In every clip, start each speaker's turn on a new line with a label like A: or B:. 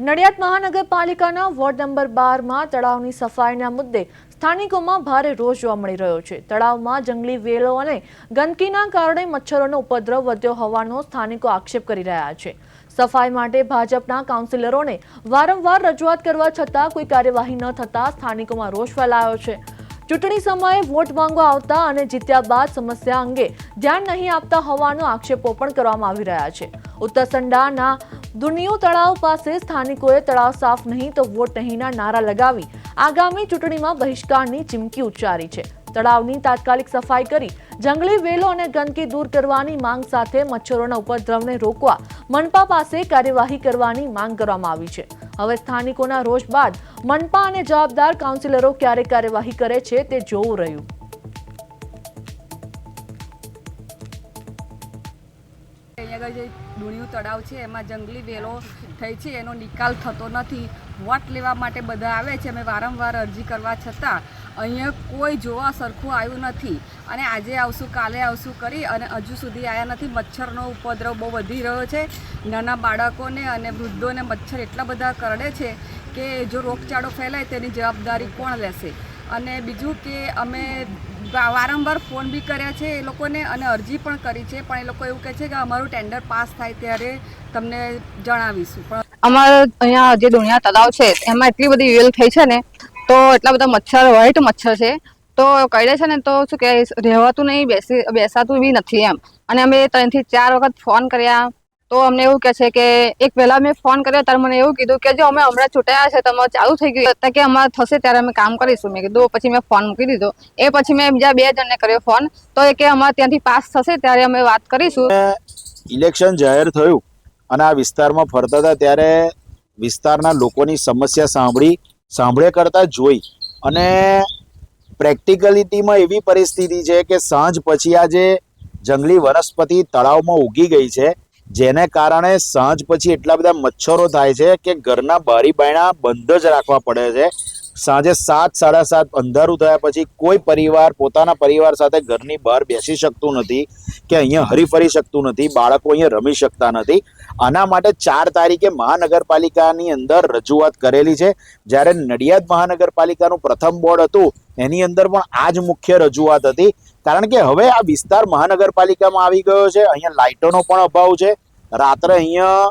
A: નડિયાદ મહાનગરપાલિકાના ward number 12માં તળાવની સફાઈના મુદ્દે સ્થાનિકોમાં ભારે રોષ જોવા મળી રહ્યો છે। તળાવમાં જંગલી વેલો અને ગંદકીના કારણે મચ્છરોનો ઉપદ્રવ વધ્યો હોવાનો સ્થાનિકો આક્ષેપ કરી રહ્યા છે। સફાઈ માટે ભાજપના કાઉન્સિલરોને વારંવાર રજૂઆત કરવા છતાં કોઈ કાર્યવાહી ન થતા સ્થાનિકોમાં રોષ ફેલાયો છે। ચૂંટણી સમયે વોટ માંગવા આવતા અને જીત્યા બાદ સમસ્યા અંગે ધ્યાન નહીં આપતા હોવાનો આક્ષેપો પણ કરવામાં આવી રહ્યા છે। ઉત્તરસંડાના દુનિયો તળાવ પાસે સ્થાનિકોએ તળાવ સાફ નહીં તો વોટ નહીંના નારા લગાવી આગામી ચૂંટણીમાં બહિષ્કારની ચીમકી ઉચ્ચારી છે। તળાવની તાત્કાલિક સફાઈ કરી જંગલી વેલો અને ગંદકી દૂર કરવાની માંગ સાથે મચ્છરોના ઉપદ્રવને રોકવા મનપા પાસે કાર્યવાહી કરવાની માંગ કરવામાં આવી છે। હવે સ્થાનિકોના રોષ બાદ મનપા અને જવાબદાર કાઉન્સિલરો ક્યારે કાર્યવાહી કરે છે તે જોવું રહ્યું।
B: અહીંયા જે દુનિયું તળાવ છે એમાં જંગલી વેલો થઈ છે, એનો નિકાલ થતો નથી। વોટ લેવા માટે બધા આવે છે, અમે વારંવાર અરજી કરવા છતાં અહીંયા કોઈ જોવા સરખું આવ્યું નથી અને આજે આવશું કાલે આવશું કરી અને હજુ સુધી આવ્યા નથી। મચ્છરનો ઉપદ્રવ બહુ વધી રહ્યો છે। નાના બાળકોને અને વૃદ્ધોને મચ્છર એટલા બધા કરડે છે કે જો રોગચાળો ફેલાય તેની જવાબદારી કોણ લેશે? અને બીજું કે અમે વારંવાર ફોન બી કર્યા છે એ લોકોને અને અરજી પણ કરી છે, પણ એ લોકો એવું કહે છે કે અમારું ટેન્ડર પાસ થાય ત્યારે તમને જણાવીશું। પણ
C: અમારા અહીંયા જે દુનિયા તળાવ છે એમાં એટલી બધી વેલ થઈ છે ને, તો એટલા બધા મચ્છર વ્હાઈટ મચ્છર છે તો કરડે છે ને, તો શું કે રહેવાતું નહીં, બેસાતું બી નથી એમ। અને અમે 3 થી 4 વખત ફોન કર્યા તો અમને એવું કહે છે કે એક પહેલા મેં ફોન કર્યો ત્યારે મને એવું કીધું કે જો અમે હમણાં છૂટાયા છે, તમારે ચાલુ થઈ ગયું કે અમારે થશે ત્યારે અમે કામ કરીશું। મેં કીધું પછી મેં ફોન મૂકી દીધો। એ પછી મેં બીજા 2 જણને કર્યો ફોન, તો એ કે અમારે ત્યાંથી પાસ થશે ત્યારે અમે વાત કરીશું।
D: ઇલેક્શન જાહેર થયું અને આ વિસ્તારમાં ફરતા હતા ત્યારે વિસ્તારના લોકોની સમસ્યા સાંભળે કરતા જોઈ અને પ્રેક્ટિકલિટીમાં એવી પરિસ્થિતિ છે કે સાંજ પછી આ જે જંગલી વનસ્પતિ તળાવમાં ઉગી ગઈ છે, જેને કારણે સાંજ પછી એટલા બધા મચ્છરો થાય છે કે ઘરના બારી બારણા બંધ જ રાખવા પડે છે। સાંજે 7, 7:30 અંધારું થયા પછી કોઈ પરિવાર પોતાના પરિવાર સાથે ઘરની બહાર બેસી શકતું નથી કે અહીંયા હરીફરી શકતું નથી, બાળકો અહીંયા રમી શકતા નથી। આના માટે 4 તારીખે મહાનગરપાલિકાની અંદર રજૂઆત કરેલી છે। જ્યારે નડિયાદ મહાનગરપાલિકાનું પ્રથમ બોર્ડ હતું એની અંદર પણ આ જ મુખ્ય રજૂઆત હતી, કારણ કે હવે આ વિસ્તાર મહાનગરપાલિકામાં આવી ગયો છે। અહીંયા લાઇટોનો પણ અભાવ છે। રાત્રે અહીંયા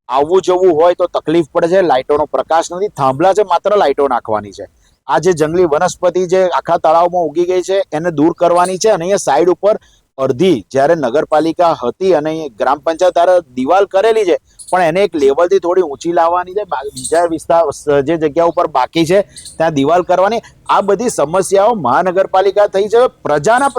D: આવવું જવું હોય તો તકલીફ પડે છે, લાઇટોનો પ્રકાશ નથી, થાંભલા છે, માત્ર લાઇટો નાખવાની છે। આ જે જંગલી વનસ્પતિ જે આખા તળાવમાં ઉગી ગઈ છે એને દૂર કરવાની છે। અને અહીંયા સાઈડ ઉપર અડધી જ્યારે નગરપાલિકા હતી અને ગ્રામ પંચાયત દિવાલ કરેલી છે, પણ એને એક લેવલથી થોડી ઊંચી લાવવાની છે। બીજા વિસ્તાર જે જગ્યા ઉપર બાકી છે ત્યાં દિવાલ કરવાની। આ બધી સમસ્યાઓ મહાનગરપાલિકા થઈ છે। પ્રજાના